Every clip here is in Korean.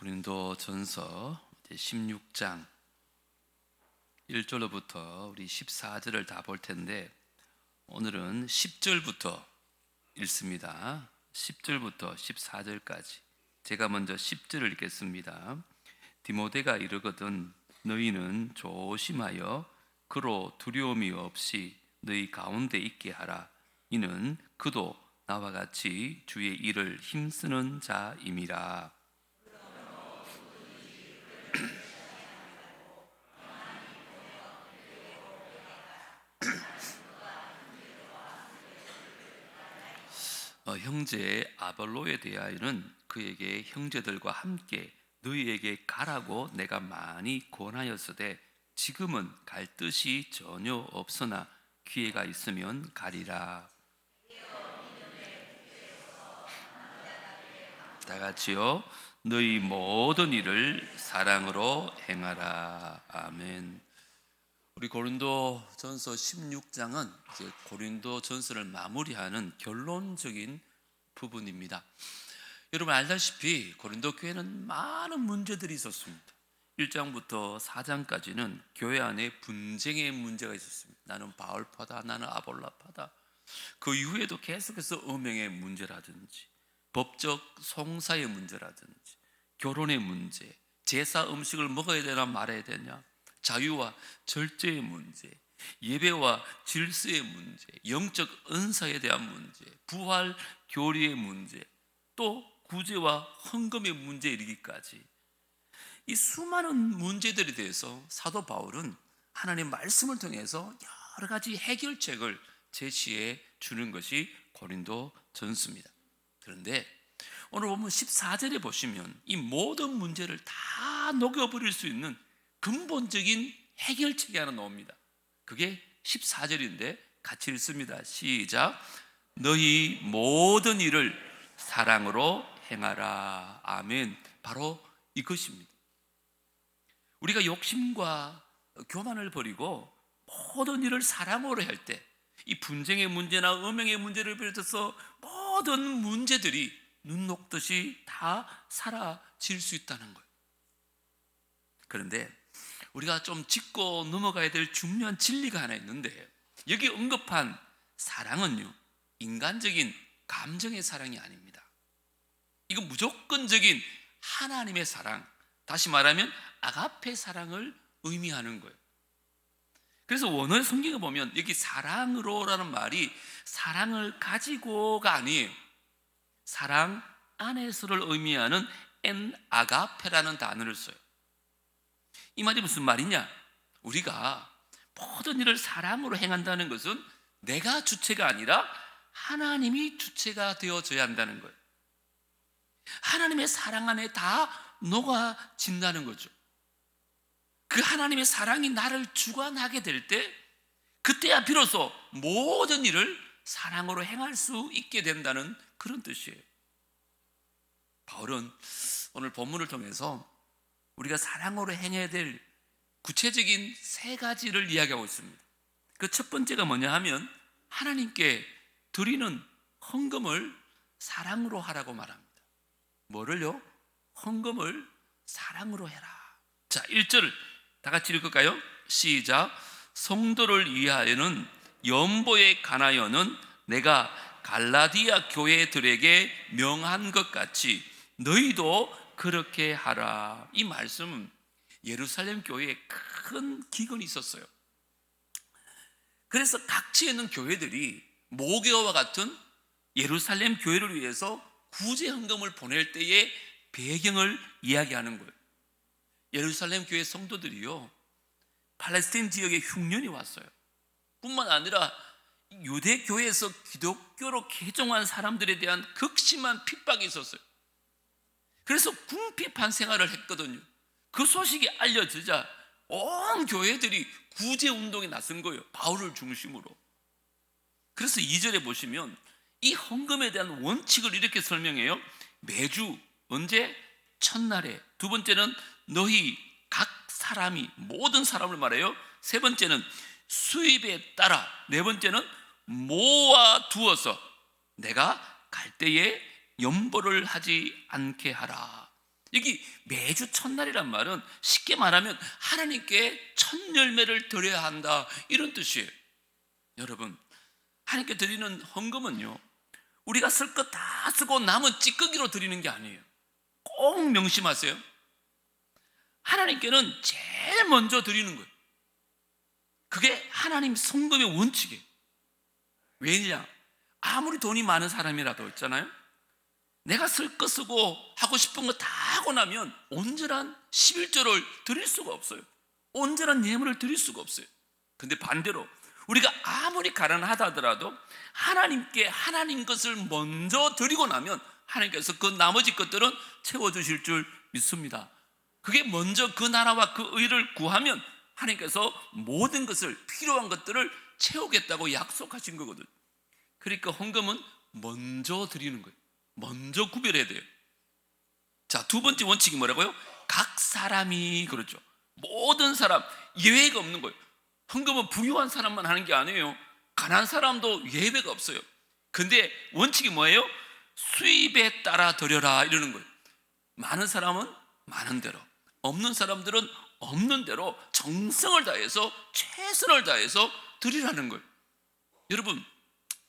고린도전서 16장 1절로부터 우리 14절을 다 볼 텐데, 오늘은 10절부터 읽습니다. 10절부터 14절까지. 제가 먼저 10절을 읽겠습니다. 디모데가 이르거든 너희는 조심하여 그로 두려움이 없이 너희 가운데 있게 하라. 이는 그도 나와 같이 주의 일을 힘쓰는 자임이라. 형제 아볼로에 대하여는 그에게 형제들과 함께 너희에게 가라고 내가 많이 권하였으되 지금은 갈 뜻이 전혀 없으나 기회가 있으면 가리라. 다 같이요. 너희 모든 일을 사랑으로 행하라. 아멘. 우리 고린도전서 16장은 이제 고린도전서를 마무리하는 결론적인 부분입니다. 여러분 알다시피 고린도 교회는 많은 문제들이 있었습니다. 1장부터 4장까지는 교회 안에 분쟁의 문제가 있었습니다. 나는 바울파다, 나는 아볼라파다. 그 이후에도 계속해서 음행의 문제라든지 법적 송사의 문제라든지 결혼의 문제, 제사 음식을 먹어야 되나 말아야 되냐, 자유와 절제의 문제, 예배와 질서의 문제, 영적 은사에 대한 문제, 부활 교리의 문제, 또 구제와 헌금의 문제에 이르기까지 이 수많은 문제들에 대해서 사도 바울은 하나님의 말씀을 통해서 여러 가지 해결책을 제시해 주는 것이 고린도전서입니다. 그런데 오늘 보면 14절에 보시면 이 모든 문제를 다 녹여버릴 수 있는 근본적인 해결책이 하나 나옵니다. 그게 14절인데 같이 읽습니다. 시작. 너희 모든 일을 사랑으로 행하라. 아멘. 바로 이것입니다. 우리가 욕심과 교만을 버리고 모든 일을 사랑으로 할 때 이 분쟁의 문제나 음행의 문제를 비롯해서 모든 문제들이 눈 녹듯이 다 사라질 수 있다는 거예요. 그런데 우리가 좀 짚고 넘어가야 될 중요한 진리가 하나 있는데, 여기 언급한 사랑은요, 인간적인 감정의 사랑이 아닙니다. 이건 무조건적인 하나님의 사랑, 다시 말하면 아가페 사랑을 의미하는 거예요. 그래서 원어의 성경에 보면 여기 사랑으로라는 말이 사랑을 가지고가 아니에요. 사랑 안에서를 의미하는 엔 아가페라는 단어를 써요. 이 말이 무슨 말이냐? 우리가 모든 일을 사랑으로 행한다는 것은 내가 주체가 아니라 하나님이 주체가 되어져야 한다는 거예요. 하나님의 사랑 안에 다 녹아진다는 거죠. 그 하나님의 사랑이 나를 주관하게 될 때, 그때야 비로소 모든 일을 사랑으로 행할 수 있게 된다는 그런 뜻이에요. 바울은 오늘 본문을 통해서 우리가 사랑으로 행해야 될 구체적인 세 가지를 이야기하고 있습니다. 그 첫 번째가 뭐냐 하면 하나님께 드리는 헌금을 사랑으로 하라고 말합니다. 뭐를요? 헌금을 사랑으로 해라. 자, 1절 다 같이 읽을까요? 시작. 성도를 위하여는 연보에 관하여는 내가 갈라디아 교회들에게 명한 것 같이 너희도 그렇게 하라. 이 말씀은 예루살렘 교회에 큰 기근이 있었어요. 그래서 각지에 있는 교회들이 모교와 같은 예루살렘 교회를 위해서 구제 헌금을 보낼 때의 배경을 이야기하는 거예요. 예루살렘 교회 성도들이요, 팔레스타인 지역에 흉년이 왔어요. 뿐만 아니라 유대 교회에서 기독교로 개종한 사람들에 대한 극심한 핍박이 있었어요. 그래서 궁핍한 생활을 했거든요. 그 소식이 알려지자 온 교회들이 구제 운동에 나선 거예요. 바울을 중심으로. 그래서 2절에 보시면 이 헌금에 대한 원칙을 이렇게 설명해요. 매주 언제? 첫날에. 두 번째는 너희 각 사람이, 모든 사람을 말해요. 세 번째는 수입에 따라. 네 번째는 모아 두어서 내가 갈 때에 연보를 하지 않게 하라. 여기 매주 첫날이란 말은 쉽게 말하면 하나님께 첫 열매를 드려야 한다, 이런 뜻이에요. 여러분, 하나님께 드리는 헌금은요, 우리가 쓸 것 다 쓰고 남은 찌꺼기로 드리는 게 아니에요. 꼭 명심하세요. 하나님께는 제일 먼저 드리는 거예요. 그게 하나님 성금의 원칙이에요. 왜냐? 아무리 돈이 많은 사람이라도 있잖아요, 내가 쓸 거 쓰고 하고 싶은 거 다 하고 나면 온전한 11조를 드릴 수가 없어요. 온전한 예물을 드릴 수가 없어요. 근데 반대로 우리가 아무리 가난하다 하더라도 하나님께 하나님 것을 먼저 드리고 나면 하나님께서 그 나머지 것들은 채워주실 줄 믿습니다. 그게 먼저 그 나라와 그 의를 구하면 하나님께서 모든 것을, 필요한 것들을 채우겠다고 약속하신 거거든요. 그러니까 헌금은 먼저 드리는 거예요. 먼저 구별해야 돼요. 자, 두 번째 원칙이 뭐라고요? 각 사람이, 그렇죠. 모든 사람, 예외가 없는 거예요. 헌금은 부유한 사람만 하는 게 아니에요. 가난한 사람도 예외가 없어요. 근데 원칙이 뭐예요? 수입에 따라 드려라, 이러는 거예요. 많은 사람은 많은 대로, 없는 사람들은 없는 대로 정성을 다해서, 최선을 다해서 드리라는 거예요. 여러분,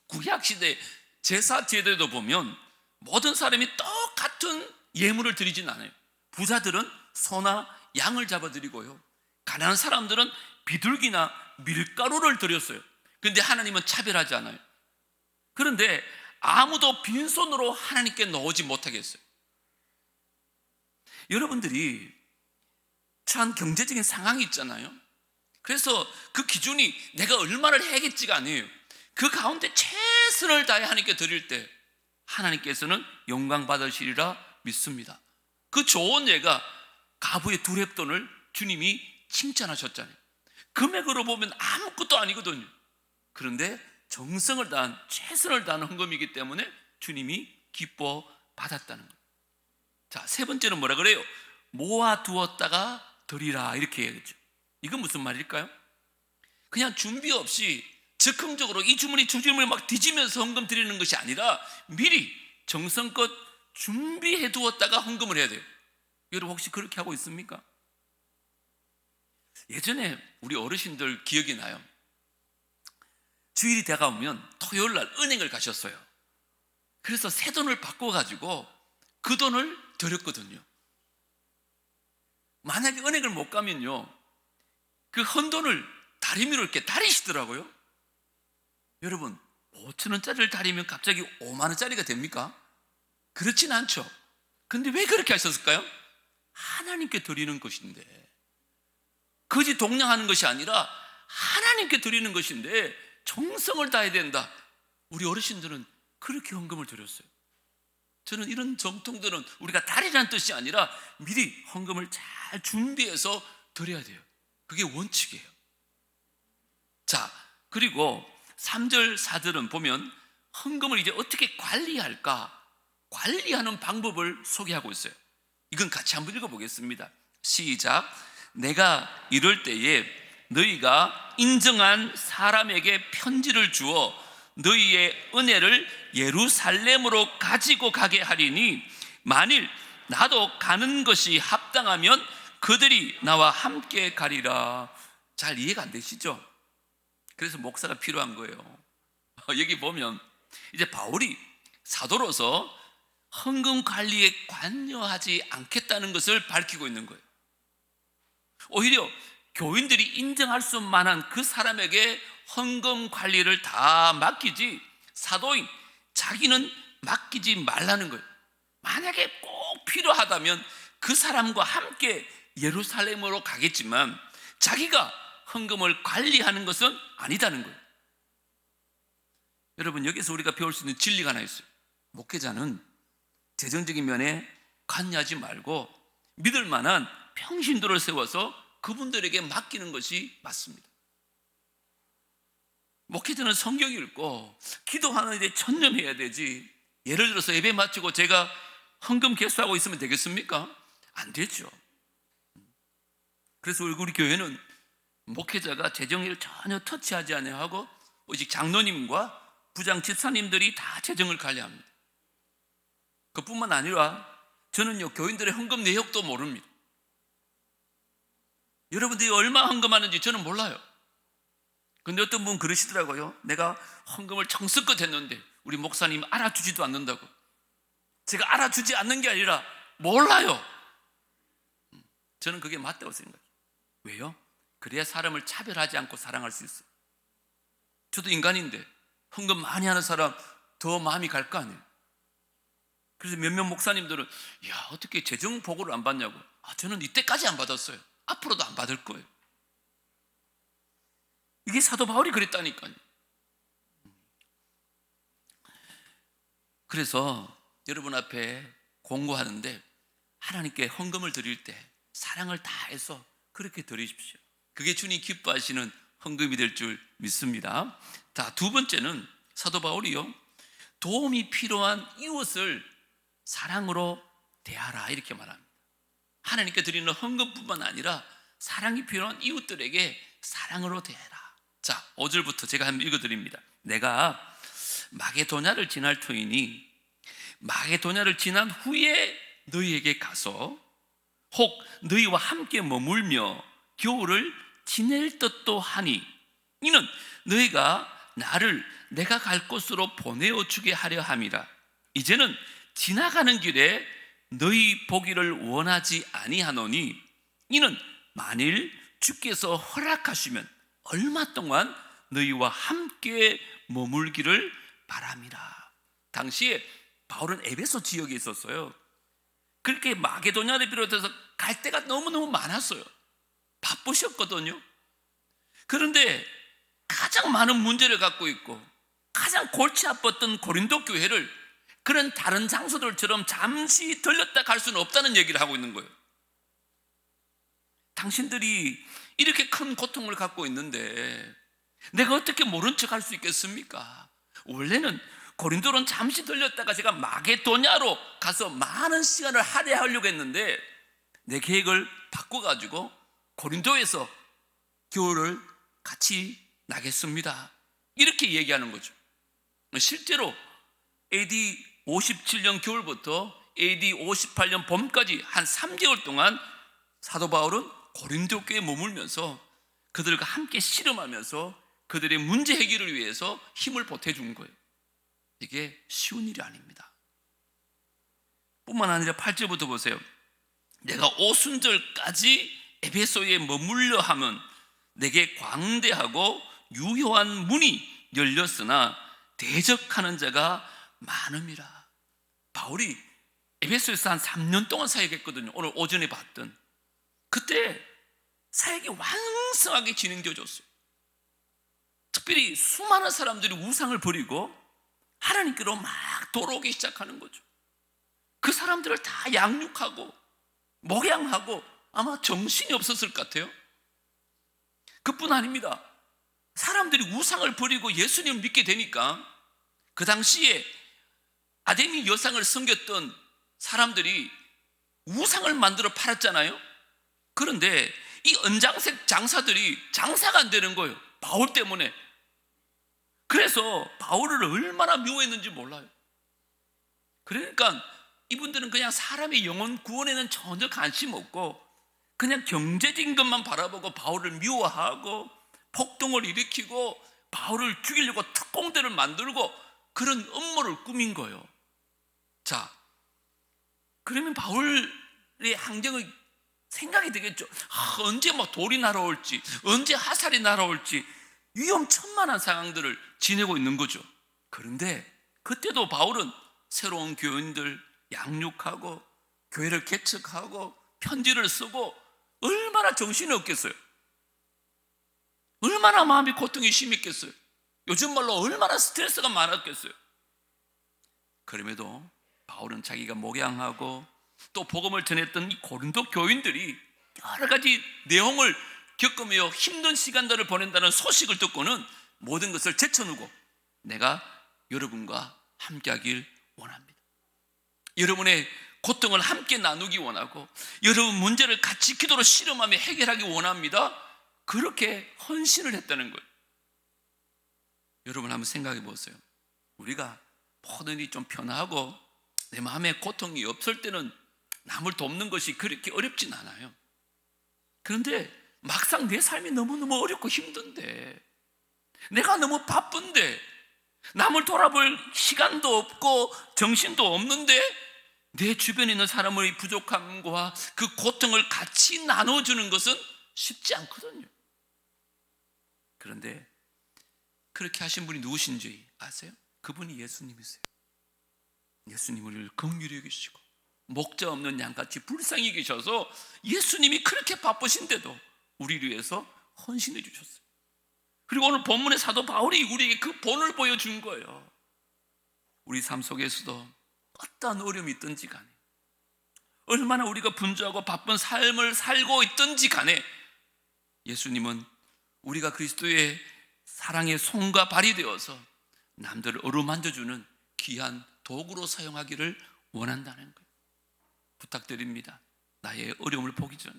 구약시대 제사 제도에도 보면 모든 사람이 똑같은 예물을 드리진 않아요. 부자들은 소나 양을 잡아드리고요, 가난한 사람들은 비둘기나 밀가루를 드렸어요. 그런데 하나님은 차별하지 않아요. 그런데 아무도 빈손으로 하나님께 넣지 못하게 했어요. 여러분들이 처한 경제적인 상황이 있잖아요. 그래서 그 기준이 내가 얼마를 해야겠지가 아니에요. 그 가운데 최선을 다해 하나님께 드릴 때 하나님께서는 영광 받으시리라 믿습니다. 그 좋은 예가 가부의 두렙돈을 주님이 칭찬하셨잖아요. 금액으로 보면 아무것도 아니거든요. 그런데 정성을 다한, 최선을 다한 헌금이기 때문에 주님이 기뻐 받았다는 거예요. 자, 세 번째는 뭐라 그래요? 모아두었다가 드리라, 이렇게 해야겠죠. 이건 무슨 말일까요? 그냥 준비 없이 즉흥적으로 이 주머니 저 주머니 막 뒤지면서 헌금 드리는 것이 아니라 미리 정성껏 준비해 두었다가 헌금을 해야 돼요. 여러분, 혹시 그렇게 하고 있습니까? 예전에 우리 어르신들 기억이 나요. 주일이 다가오면 토요일 날 은행을 가셨어요. 그래서 새 돈을 바꿔가지고 그 돈을 드렸거든요. 만약에 은행을 못 가면요, 그 헌돈을 다리미로 이렇게 다리시더라고요. 여러분, 5,000원짜리를 다리면 갑자기 50,000원짜리가 됩니까? 그렇진 않죠. 근데 왜 그렇게 하셨을까요? 하나님께 드리는 것인데, 거지 동냥하는 것이 아니라 하나님께 드리는 것인데 정성을 다해야 된다. 우리 어르신들은 그렇게 헌금을 드렸어요. 저는 이런 정통들은 우리가 다리라는 뜻이 아니라 미리 헌금을 잘 준비해서 드려야 돼요. 그게 원칙이에요. 자, 그리고 3절 4절은 보면 헌금을 이제 어떻게 관리할까, 관리하는 방법을 소개하고 있어요. 이건 같이 한번 읽어보겠습니다. 시작. 내가 이럴 때에 너희가 인정한 사람에게 편지를 주어 너희의 은혜를 예루살렘으로 가지고 가게 하리니 만일 나도 가는 것이 합당하면 그들이 나와 함께 가리라. 잘 이해가 안 되시죠? 그래서 목사가 필요한 거예요. 여기 보면 이제 바울이 사도로서 헌금 관리에 관여하지 않겠다는 것을 밝히고 있는 거예요. 오히려 교인들이 인정할 수 만한 그 사람에게 헌금 관리를 다 맡기지 사도인 자기는 맡기지 말라는 거예요. 만약에 꼭 필요하다면 그 사람과 함께 예루살렘으로 가겠지만 자기가 헌금을 관리하는 것은 아니다는 거예요. 여러분, 여기서 우리가 배울 수 있는 진리가 하나 있어요. 목회자는 재정적인 면에 관여하지 말고 믿을 만한 평신도를 세워서 그분들에게 맡기는 것이 맞습니다. 목회자는 성경 읽고 기도하는 데 전념해야 되지, 예를 들어서 예배 마치고 제가 헌금 개수하고 있으면 되겠습니까? 안 되죠. 그래서 우리 교회는 목회자가 재정일을 전혀 터치하지 않아야 하고 오직 장로님과 부장 집사님들이 다 재정을 관리합니다. 그뿐만 아니라 저는요, 교인들의 헌금 내역도 모릅니다. 여러분들이 얼마 헌금하는지 저는 몰라요. 근데 어떤 분 그러시더라고요. 내가 헌금을 정성껏 했는데 우리 목사님 알아주지도 않는다고. 제가 알아주지 않는 게 아니라 몰라요. 저는 그게 맞다고 생각해요. 왜요? 그래야 사람을 차별하지 않고 사랑할 수 있어요. 저도 인간인데 헌금 많이 하는 사람 더 마음이 갈 거 아니에요. 그래서 몇몇 목사님들은 야, 어떻게 재정 보고를 안 받냐고. 저는 이때까지 안 받았어요. 앞으로도 안 받을 거예요. 이게 사도 바울이 그랬다니까요. 그래서 여러분 앞에 공고하는데 하나님께 헌금을 드릴 때 사랑을 다해서 그렇게 드리십시오. 그게 주님 기뻐하시는 헌금이 될 줄 믿습니다. 자, 두 번째는 사도 바울이요, 도움이 필요한 이웃을 사랑으로 대하라 이렇게 말합니다. 하나님께 드리는 헌금뿐만 아니라 사랑이 필요한 이웃들에게 사랑으로 대해라. 자, 5절부터 제가 한번 읽어드립니다. 내가 마게도냐를 지날 터이니 마게도냐를 지난 후에 너희에게 가서 혹 너희와 함께 머물며 겨울을 지낼 듯도 하니 이는 너희가 나를 내가 갈 곳으로 보내어 주게 하려 함이라. 이제는 지나가는 길에 너희 보기를 원하지 아니하노니 이는 만일 주께서 허락하시면 얼마 동안 너희와 함께 머물기를 바랍니다. 당시에 바울은 에베소 지역에 있었어요. 그렇게 마게도냐를 비롯해서 갈 데가 너무너무 많았어요. 바쁘셨거든요. 그런데 가장 많은 문제를 갖고 있고 가장 골치 아팠던 고린도 교회를 그런 다른 장소들처럼 잠시 들렸다 갈 수는 없다는 얘기를 하고 있는 거예요. 당신들이 이렇게 큰 고통을 갖고 있는데 내가 어떻게 모른 척 할 수 있겠습니까? 원래는 고린도는 잠시 들렸다가 제가 마게도냐로 가서 많은 시간을 할애하려고 했는데 내 계획을 바꿔가지고 고린도에서 겨울을 같이 나겠습니다. 이렇게 얘기하는 거죠. 실제로 AD 57년 겨울부터 AD 58년 봄까지 한 3개월 동안 사도 바울은 고린도 교회에 머물면서 그들과 함께 씨름하면서 그들의 문제 해결을 위해서 힘을 보태준 거예요. 이게 쉬운 일이 아닙니다. 뿐만 아니라 8절부터 보세요. 내가 오순절까지 에베소에 머물려 하면 내게 광대하고 유효한 문이 열렸으나 대적하는 자가 많음이라. 바울이 에베소에서 한 3년 동안 사역했거든요. 오늘 오전에 봤던 그때 사역이 왕성하게 진행되어졌어요. 특별히 수많은 사람들이 우상을 버리고 하나님께로 막 돌아오기 시작하는 거죠. 그 사람들을 다 양육하고 목양하고 아마 정신이 없었을 것 같아요. 그뿐 아닙니다. 사람들이 우상을 버리고 예수님을 믿게 되니까 그 당시에 아데미 여상을 섬겼던 사람들이 우상을 만들어 팔았잖아요. 그런데 이 은장색 장사들이 장사가 안 되는 거예요. 바울 때문에. 그래서 바울을 얼마나 미워했는지 몰라요. 그러니까 이분들은 그냥 사람의 영혼 구원에는 전혀 관심 없고 그냥 경제적인 것만 바라보고 바울을 미워하고 폭동을 일으키고 바울을 죽이려고 특공대를 만들고 그런 음모를 꾸민 거예요. 자, 그러면 바울의 hành 정의 생각이 되겠죠. 언제 막 돌이 날아올지, 언제 화살이 날아올지 위험천만한 상황들을 지내고 있는 거죠. 그런데 그때도 바울은 새로운 교인들 양육하고 교회를 개척하고 편지를 쓰고 얼마나 정신이 없겠어요. 얼마나 마음이 고통이 심했겠어요. 요즘 말로 얼마나 스트레스가 많았겠어요. 그럼에도 바울은 자기가 목양하고 또 복음을 전했던 이 고린도 교인들이 여러 가지 내용을 겪으며 힘든 시간들을 보낸다는 소식을 듣고는 모든 것을 제쳐놓고 내가 여러분과 함께하길 원합니다. 여러분의 고통을 함께 나누기 원하고 여러분 문제를 같이 기도로 씨름하며 해결하기 원합니다. 그렇게 헌신을 했다는 거예요. 여러분 한번 생각해 보세요. 우리가 모든 일이 좀 편하고 내 마음에 고통이 없을 때는 남을 돕는 것이 그렇게 어렵진 않아요. 그런데 막상 내 삶이 너무너무 어렵고 힘든데, 내가 너무 바쁜데, 남을 돌아볼 시간도 없고 정신도 없는데, 내 주변에 있는 사람의 부족함과 그 고통을 같이 나눠주는 것은 쉽지 않거든요. 그런데 그렇게 하신 분이 누구신지 아세요? 그분이 예수님이세요. 예수님 우리를 긍휼히 여기시고 목자 없는 양같이 불쌍히 계셔서 예수님이 그렇게 바쁘신데도 우리를 위해서 헌신해 주셨어요. 그리고 오늘 본문의 사도 바울이 우리에게 그 본을 보여준 거예요. 우리 삶 속에서도 어떠한 어려움이 있든지 간에, 얼마나 우리가 분주하고 바쁜 삶을 살고 있든지 간에, 예수님은 우리가 그리스도의 사랑의 손과 발이 되어서 남들을 어루만져주는 귀한 도구로 사용하기를 원한다는 거예요. 부탁드립니다. 나의 어려움을 보기 전에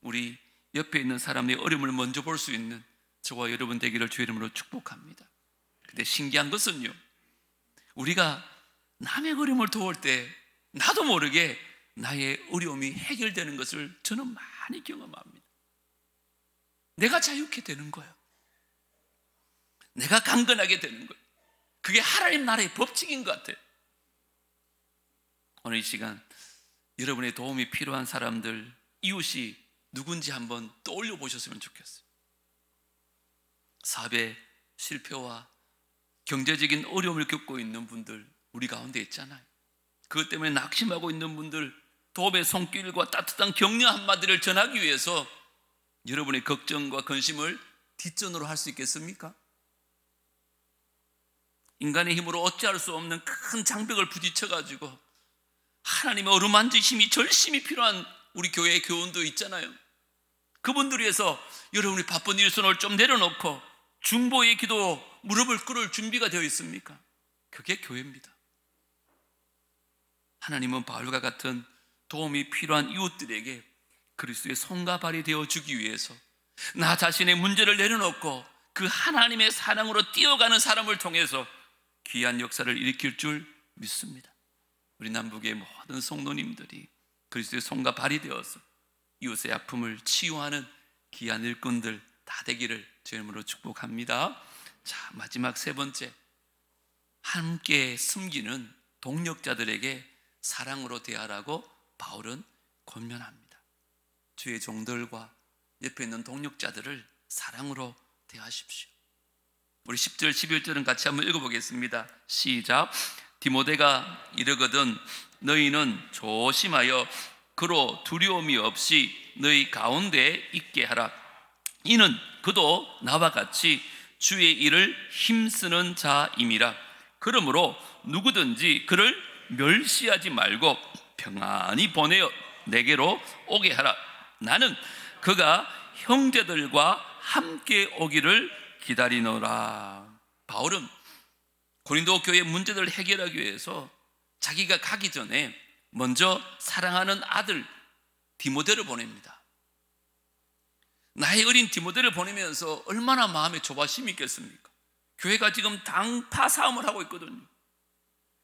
우리 옆에 있는 사람의 어려움을 먼저 볼 수 있는 저와 여러분 되기를 주의 이름으로 축복합니다. 근데 신기한 것은요, 우리가 남의 어려움을 도울 때 나도 모르게 나의 어려움이 해결되는 것을 저는 많이 경험합니다. 내가 자유케 되는 거예요. 내가 강건하게 되는 거예요. 그게 하나님 나라의 법칙인 것 같아요. 오늘 이 시간 여러분의 도움이 필요한 사람들, 이웃이 누군지 한번 떠올려 보셨으면 좋겠어요. 사업의 실패와 경제적인 어려움을 겪고 있는 분들 우리 가운데 있잖아요. 그것 때문에 낙심하고 있는 분들, 도움의 손길과 따뜻한 격려 한마디를 전하기 위해서 여러분의 걱정과 근심을 뒷전으로 할 수 있겠습니까? 인간의 힘으로 어찌할 수 없는 큰 장벽을 부딪혀가지고 하나님의 어루만지심이 절심이 필요한 우리 교회의 교원도 있잖아요. 그분들 위해서 여러분이 바쁜 일손을 좀 내려놓고 중보의 기도 무릎을 꿇을 준비가 되어 있습니까? 그게 교회입니다. 하나님은 바울과 같은 도움이 필요한 이웃들에게 그리스도의 손과 발이 되어주기 위해서 나 자신의 문제를 내려놓고 그 하나님의 사랑으로 뛰어가는 사람을 통해서 귀한 역사를 일으킬 줄 믿습니다. 우리 남북의 모든 성도님들이 그리스도의 손과 발이 되어서 이웃의 아픔을 치유하는 귀한 일꾼들 다 되기를 주의 이름으로 축복합니다. 자, 마지막 세 번째, 함께 숨기는 동력자들에게 사랑으로 대하라고 바울은 권면합니다. 주의 종들과 옆에 있는 동력자들을 사랑으로 대하십시오. 우리 10절 11절은 같이 한번 읽어보겠습니다. 시작. 디모데가 이르거든 너희는 조심하여 그로 두려움이 없이 너희 가운데 있게 하라. 이는 그도 나와 같이 주의 일을 힘쓰는 자임이라. 그러므로 누구든지 그를 멸시하지 말고 평안히 보내어 내게로 오게 하라. 나는 그가 형제들과 함께 오기를 기다리노라. 바울은 고린도 교회 문제들을 해결하기 위해서 자기가 가기 전에 먼저 사랑하는 아들 디모데를 보냅니다. 나의 어린 디모데를 보내면서 얼마나 마음에 조바심이 있겠습니까? 교회가 지금 당파 싸움을 하고 있거든요.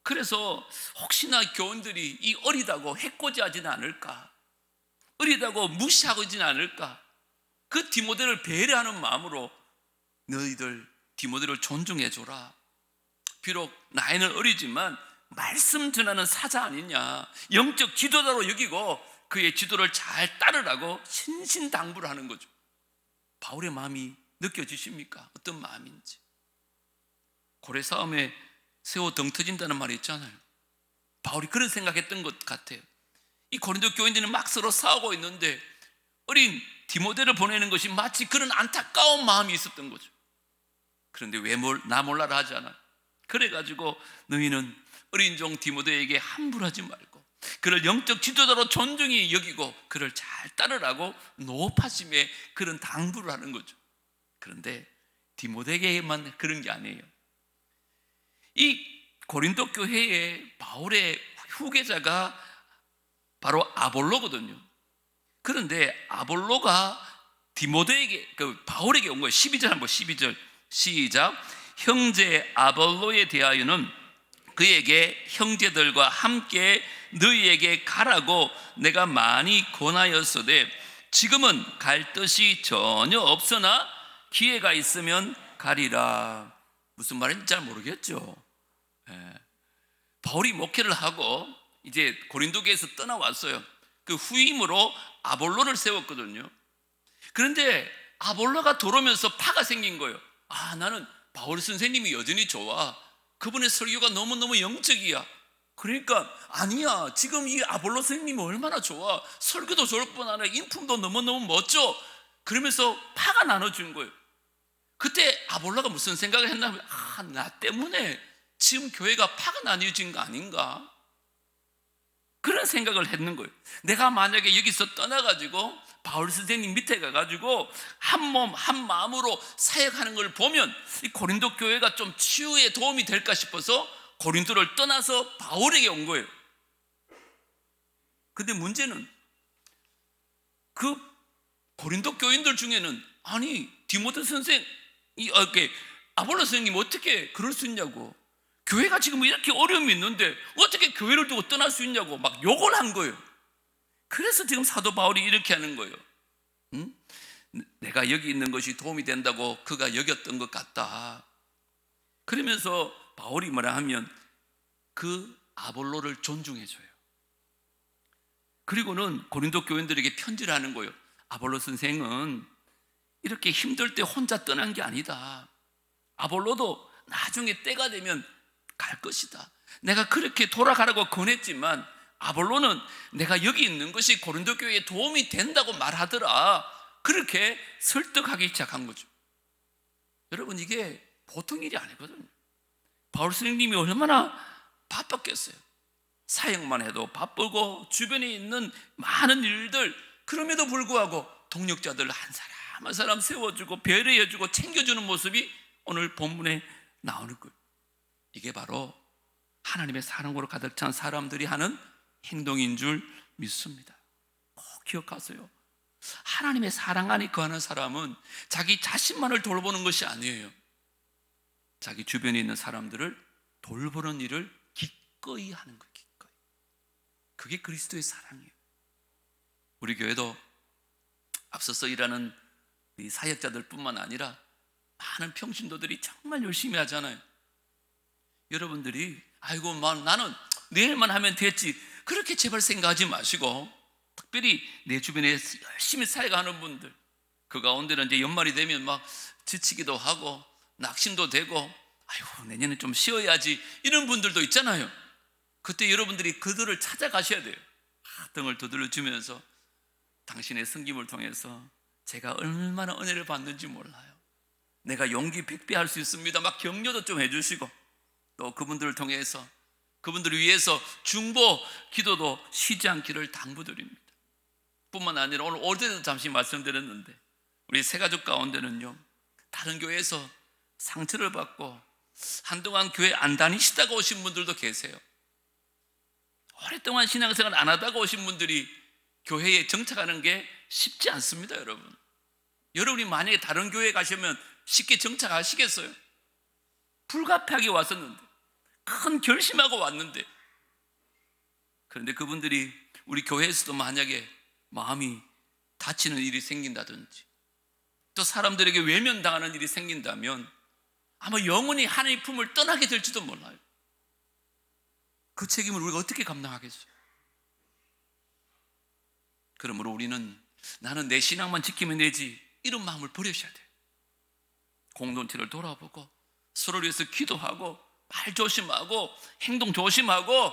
그래서 혹시나 교원들이 이 어리다고 해코지하지는 않을까, 어리다고 무시하고 있지는 않을까, 그 디모데를 배려하는 마음으로 너희들 디모데를 존중해줘라. 비록 나이는 어리지만 말씀 전하는 사자 아니냐, 영적 지도자로 여기고 그의 지도를 잘 따르라고 신신당부를 하는 거죠. 바울의 마음이 느껴지십니까? 어떤 마음인지. 고래 싸움에 새우 등 터진다는 말이 있잖아요. 바울이 그런 생각했던 것 같아요. 이 고린도 교인들은 막 서로 싸우고 있는데 어린 디모데를 보내는 것이 마치 그런 안타까운 마음이 있었던 거죠. 그런데 왜 나 몰라라 하지 않아. 그래가지고 너희는 어린 종 디모데에게 함부로 하지 말고 그를 영적 지도자로 존중히 여기고 그를 잘 따르라고 높아심에 그런 당부를 하는 거죠. 그런데 디모데에게만 그런 게 아니에요. 이 고린도 교회의 바울의 후계자가 바로 아볼로거든요. 그런데 아볼로가 디모데에게, 바울에게 온 거예요. 12절 한번 12절 시작. 형제 아볼로에 대하여는 그에게 형제들과 함께 너희에게 가라고 내가 많이 권하였으되 지금은 갈 뜻이 전혀 없으나 기회가 있으면 가리라. 무슨 말인지 잘 모르겠죠. 바울이 목회를 하고 이제 고린도교에서 떠나왔어요. 그 후임으로 아볼로를 세웠거든요. 그런데 아볼로가 돌아오면서 파가 생긴 거예요. 나는 바울 선생님이 여전히 좋아. 그분의 설교가 너무너무 영적이야. 그러니까 아니야, 지금 이 아볼로 선생님이 얼마나 좋아. 설교도 좋을 뿐 아니라 인품도 너무너무 멋져. 그러면서 파가 나눠준 거예요. 그때 아볼로가 무슨 생각을 했냐면 나 때문에 지금 교회가 파가 나뉘어진 거 아닌가? 그런 생각을 했는 거예요. 내가 만약에 여기서 떠나가지고 바울 선생님 밑에 가가지고 한 몸 한 마음으로 사역하는 걸 보면 이 고린도 교회가 좀 치유에 도움이 될까 싶어서 고린도를 떠나서 바울에게 온 거예요. 근데 문제는 그 고린도 교인들 중에는 아니 디모데 선생 아볼로 선생님 어떻게 그럴 수 있냐고, 교회가 지금 이렇게 어려움이 있는데 어떻게 교회를 두고 떠날 수 있냐고 막 욕을 한 거예요. 그래서 지금 사도 바울이 이렇게 하는 거예요. 내가 여기 있는 것이 도움이 된다고 그가 여겼던 것 같다. 그러면서 바울이 뭐라 하면 그 아볼로를 존중해줘요. 그리고는 고린도 교인들에게 편지를 하는 거예요. 아볼로 선생은 이렇게 힘들 때 혼자 떠난 게 아니다. 아볼로도 나중에 때가 되면 갈 것이다. 내가 그렇게 돌아가라고 권했지만 아볼로는 내가 여기 있는 것이 고린도 교회에 도움이 된다고 말하더라. 그렇게 설득하기 시작한 거죠. 여러분, 이게 보통 일이 아니거든요. 바울 선생님이 얼마나 바빴겠어요. 사역만 해도 바쁘고 주변에 있는 많은 일들, 그럼에도 불구하고 동력자들 한 사람 한 사람 세워주고 배려해주고 챙겨주는 모습이 오늘 본문에 나오는 거예요. 이게 바로 하나님의 사랑으로 가득 찬 사람들이 하는 행동인 줄 믿습니다. 꼭 기억하세요. 하나님의 사랑 안에 거하는 사람은 자기 자신만을 돌보는 것이 아니에요. 자기 주변에 있는 사람들을 돌보는 일을 기꺼이 하는 거예요. 기꺼이. 그게 그리스도의 사랑이에요. 우리 교회도 앞서서 일하는 이 사역자들 뿐만 아니라 많은 평신도들이 정말 열심히 하잖아요. 여러분들이 아이고 나는 내일만 하면 됐지, 그렇게 제발 생각하지 마시고, 특별히 내 주변에 열심히 사역하는 분들, 그 가운데는 이제 연말이 되면 막 지치기도 하고 낙심도 되고 아이고 내년에 좀 쉬어야지 이런 분들도 있잖아요. 그때 여러분들이 그들을 찾아가셔야 돼요. 등을 두드려 주면서 당신의 섬김을 통해서 제가 얼마나 은혜를 받는지 몰라요. 내가 용기 백배할 수 있습니다. 막 격려도 좀 해주시고, 또 그분들을 통해서 그분들을 위해서 중보 기도도 쉬지 않기를 당부드립니다. 뿐만 아니라 오늘 올 때도 잠시 말씀드렸는데 우리 새가족 가운데는요, 다른 교회에서 상처를 받고 한동안 교회 안 다니시다가 오신 분들도 계세요. 오랫동안 신앙생활 안 하다가 오신 분들이 교회에 정착하는 게 쉽지 않습니다. 여러분이 만약에 다른 교회에 가시면 쉽게 정착하시겠어요? 불가피하게 왔었는데, 큰 결심하고 왔는데, 그런데 그분들이 우리 교회에서도 만약에 마음이 다치는 일이 생긴다든지 또 사람들에게 외면당하는 일이 생긴다면 아마 영원히 하나님의 품을 떠나게 될지도 몰라요. 그 책임을 우리가 어떻게 감당하겠어요? 그러므로 우리는 나는 내 신앙만 지키면 되지, 이런 마음을 버리셔야 돼요. 공동체를 돌아보고 서로를 위해서 기도하고 말 조심하고 행동 조심하고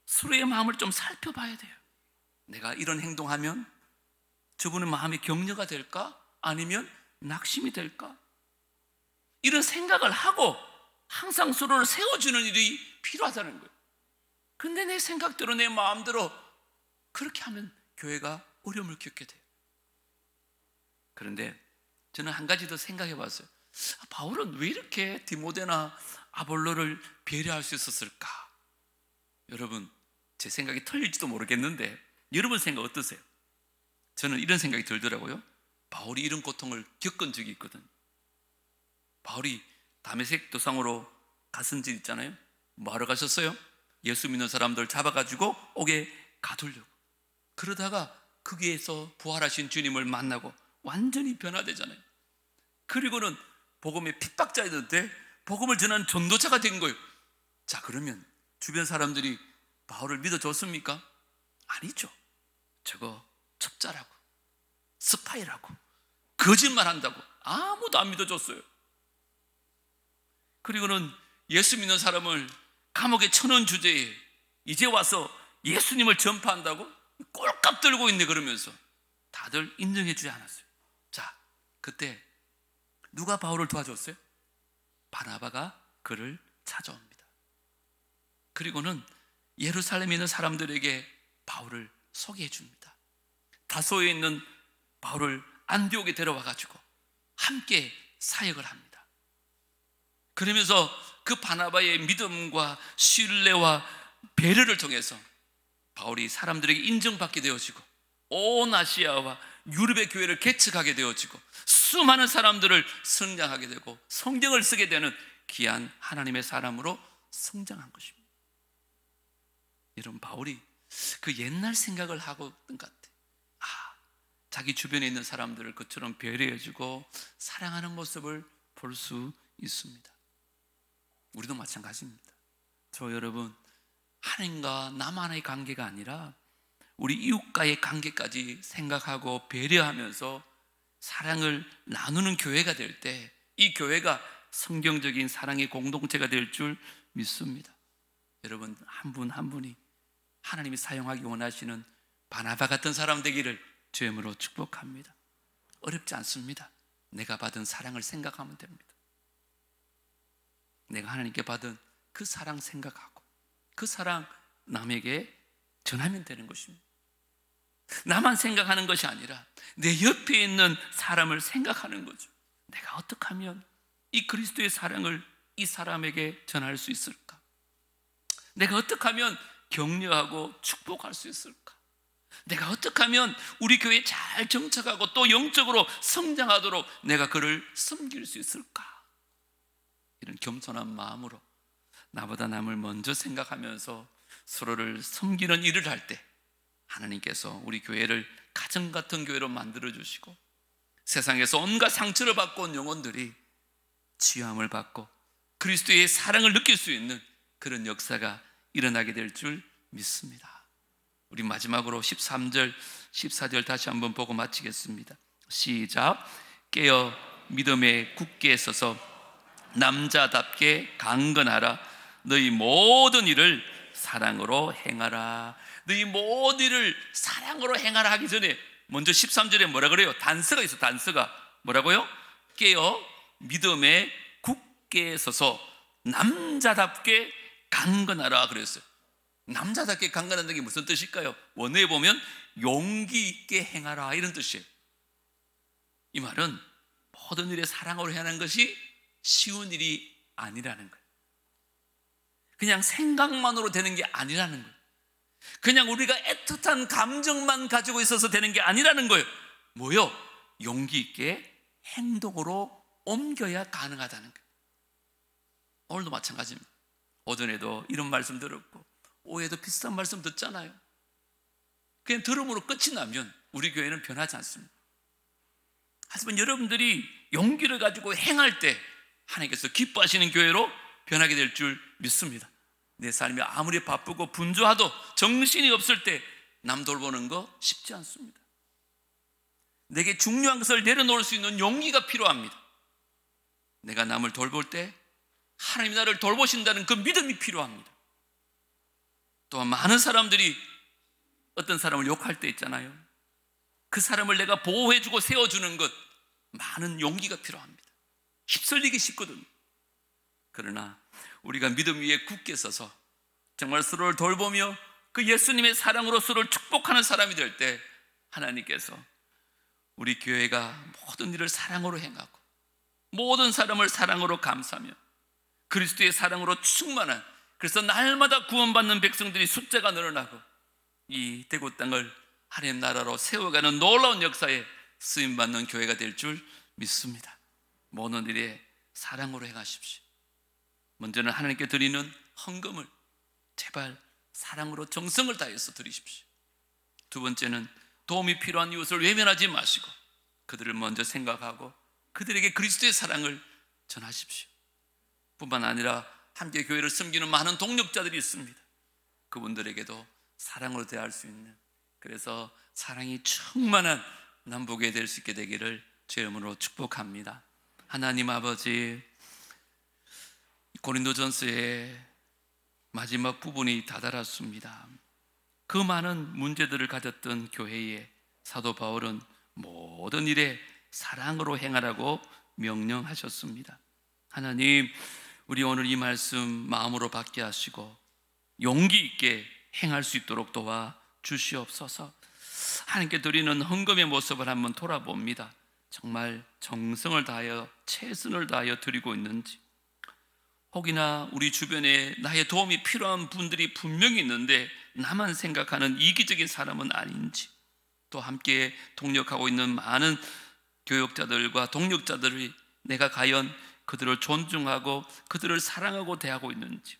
서로의 마음을 좀 살펴봐야 돼요. 내가 이런 행동하면 저분의 마음이 격려가 될까? 아니면 낙심이 될까? 이런 생각을 하고 항상 서로를 세워주는 일이 필요하다는 거예요. 근데 내 생각대로 내 마음대로 그렇게 하면 교회가 어려움을 겪게 돼요. 그런데 저는 한 가지 더 생각해 봤어요. 바울은 왜 이렇게 디모데나 아볼로를 배려할 수 있었을까? 여러분, 제 생각이 틀릴지도 모르겠는데 여러분 생각 어떠세요? 저는 이런 생각이 들더라고요. 바울이 이런 고통을 겪은 적이 있거든. 바울이 다메섹 도상으로 갔은 집 있잖아요. 뭐하러 가셨어요? 예수 믿는 사람들 잡아가지고 옥에 가두려고. 그러다가 거기에서 부활하신 주님을 만나고 완전히 변화되잖아요. 그리고는 복음의 핍박자였는데 복음을 전하는 전도자가 된 거예요. 자, 그러면 주변 사람들이 바울을 믿어줬습니까? 아니죠. 저거 첩자라고, 스파이라고, 거짓말한다고 아무도 안 믿어줬어요. 그리고는 예수 믿는 사람을 감옥에 쳐넣은 주제에 이제 와서 예수님을 전파한다고 꼴값 들고 있네 그러면서 다들 인정해 주지 않았어요. 자, 그때 누가 바울을 도와줬어요? 바나바가 그를 찾아옵니다. 그리고는 예루살렘에 있는 사람들에게 바울을 소개해 줍니다. 다소에 있는 바울을 안디옥에 데려와 가지고 함께 사역을 합니다. 그러면서 그 바나바의 믿음과 신뢰와 배려를 통해서 바울이 사람들에게 인정받게 되어지고 온 아시아와 유럽의 교회를 개척하게 되어지고 수많은 사람들을 성장하게 되고 성경을 쓰게 되는 귀한 하나님의 사람으로 성장한 것입니다. 여러분, 바울이 그 옛날 생각을 하고 있던 것 같아요. 자기 주변에 있는 사람들을 그처럼 배려해주고 사랑하는 모습을 볼 수 있습니다. 우리도 마찬가지입니다. 저 여러분, 하나님과 나만의 관계가 아니라 우리 이웃과의 관계까지 생각하고 배려하면서 사랑을 나누는 교회가 될 때 이 교회가 성경적인 사랑의 공동체가 될 줄 믿습니다. 여러분, 한 분 한 분이 하나님이 사용하기 원하시는 바나바 같은 사람 되기를 주님으로 축복합니다. 어렵지 않습니다. 내가 받은 사랑을 생각하면 됩니다. 내가 하나님께 받은 그 사랑 생각하고 그 사랑 남에게 전하면 되는 것입니다. 나만 생각하는 것이 아니라 내 옆에 있는 사람을 생각하는 거죠. 내가 어떻게 하면 이 그리스도의 사랑을 이 사람에게 전할 수 있을까? 내가 어떻게 하면 격려하고 축복할 수 있을까? 내가 어떻게 하면 우리 교회에 잘 정착하고 또 영적으로 성장하도록 내가 그를 섬길 수 있을까? 이런 겸손한 마음으로 나보다 남을 먼저 생각하면서 서로를 섬기는 일을 할 때 하나님께서 우리 교회를 가정 같은 교회로 만들어주시고 세상에서 온갖 상처를 받고 온 영혼들이 치유함을 받고 그리스도의 사랑을 느낄 수 있는 그런 역사가 일어나게 될 줄 믿습니다. 우리 마지막으로 13절, 14절 다시 한번 보고 마치겠습니다. 시작. 깨어 믿음에 굳게 서서 남자답게 강건하라. 너희 모든 일을 사랑으로 행하라. 너희 모든 일을 사랑으로 행하라 하기 전에 먼저 13절에 뭐라 그래요? 단서가 있어. 단서가 뭐라고요? 깨어 믿음에 굳게 서서 남자답게 강건하라 그랬어요. 남자답게 강건한다는 게 무슨 뜻일까요? 원어에 보면 용기 있게 행하라 이런 뜻이에요. 이 말은 모든 일에 사랑으로 행하는 것이 쉬운 일이 아니라는 거예요. 그냥 생각만으로 되는 게 아니라는 거예요. 그냥 우리가 애틋한 감정만 가지고 있어서 되는 게 아니라는 거예요. 뭐요? 용기 있게 행동으로 옮겨야 가능하다는 거예요. 오늘도 마찬가지입니다. 오전에도 이런 말씀 들었고 오후에도 비슷한 말씀 듣잖아요. 그냥 들음으로 끝이 나면 우리 교회는 변하지 않습니다. 하지만 여러분들이 용기를 가지고 행할 때 하나님께서 기뻐하시는 교회로 변하게 될 줄 믿습니다. 내 삶이 아무리 바쁘고 분주하도 정신이 없을 때 남 돌보는 거 쉽지 않습니다. 내게 중요한 것을 내려놓을 수 있는 용기가 필요합니다. 내가 남을 돌볼 때 하나님이 나를 돌보신다는 그 믿음이 필요합니다. 또한 많은 사람들이 어떤 사람을 욕할 때 있잖아요. 그 사람을 내가 보호해주고 세워주는 것, 많은 용기가 필요합니다. 휩쓸리기 쉽거든요. 그러나 우리가 믿음 위에 굳게 서서 정말 서로를 돌보며 그 예수님의 사랑으로 서로를 축복하는 사람이 될 때 하나님께서 우리 교회가 모든 일을 사랑으로 행하고 모든 사람을 사랑으로 감싸며 그리스도의 사랑으로 충만한, 그래서 날마다 구원받는 백성들이 숫자가 늘어나고 이 대구 땅을 하나님 나라로 세워가는 놀라운 역사에 쓰임받는 교회가 될 줄 믿습니다. 모든 일에 사랑으로 행하십시오. 먼저는 하나님께 드리는 헌금을 제발 사랑으로 정성을 다해서 드리십시오. 두 번째는 도움이 필요한 이웃을 외면하지 마시고 그들을 먼저 생각하고 그들에게 그리스도의 사랑을 전하십시오. 뿐만 아니라 함께 교회를 섬기는 많은 동력자들이 있습니다. 그분들에게도 사랑으로 대할 수 있는, 그래서 사랑이 충만한 남북에 될 수 있게 되기를 주의 이름으로 축복합니다. 하나님 아버지, 고린도전서의 마지막 부분이 다다랐습니다. 그 많은 문제들을 가졌던 교회에 사도 바울은 모든 일에 사랑으로 행하라고 명령하셨습니다. 하나님, 우리 오늘 이 말씀 마음으로 받게 하시고 용기 있게 행할 수 있도록 도와 주시옵소서. 하나님께 드리는 헌금의 모습을 한번 돌아봅니다. 정말 정성을 다하여 최선을 다하여 드리고 있는지, 혹이나 우리 주변에 나의 도움이 필요한 분들이 분명히 있는데 나만 생각하는 이기적인 사람은 아닌지, 또 함께 동력하고 있는 많은 교역자들과 동력자들이 내가 과연 그들을 존중하고 그들을 사랑하고 대하고 있는지,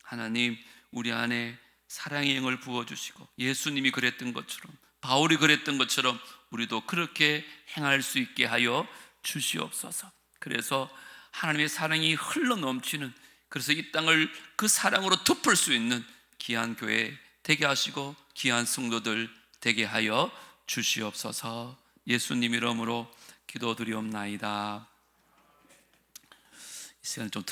하나님 우리 안에 사랑의 영을 부어주시고 예수님이 그랬던 것처럼, 바울이 그랬던 것처럼 우리도 그렇게 행할 수 있게 하여 주시옵소서. 그래서 하나님의 사랑이 흘러 넘치는, 그래서 이 땅을 그 사랑으로 덮을 수 있는 귀한 교회 되게 하시고 귀한 성도들 되게 하여 주시옵소서. 예수님 이름으로 기도드리옵나이다. 이 시간 좀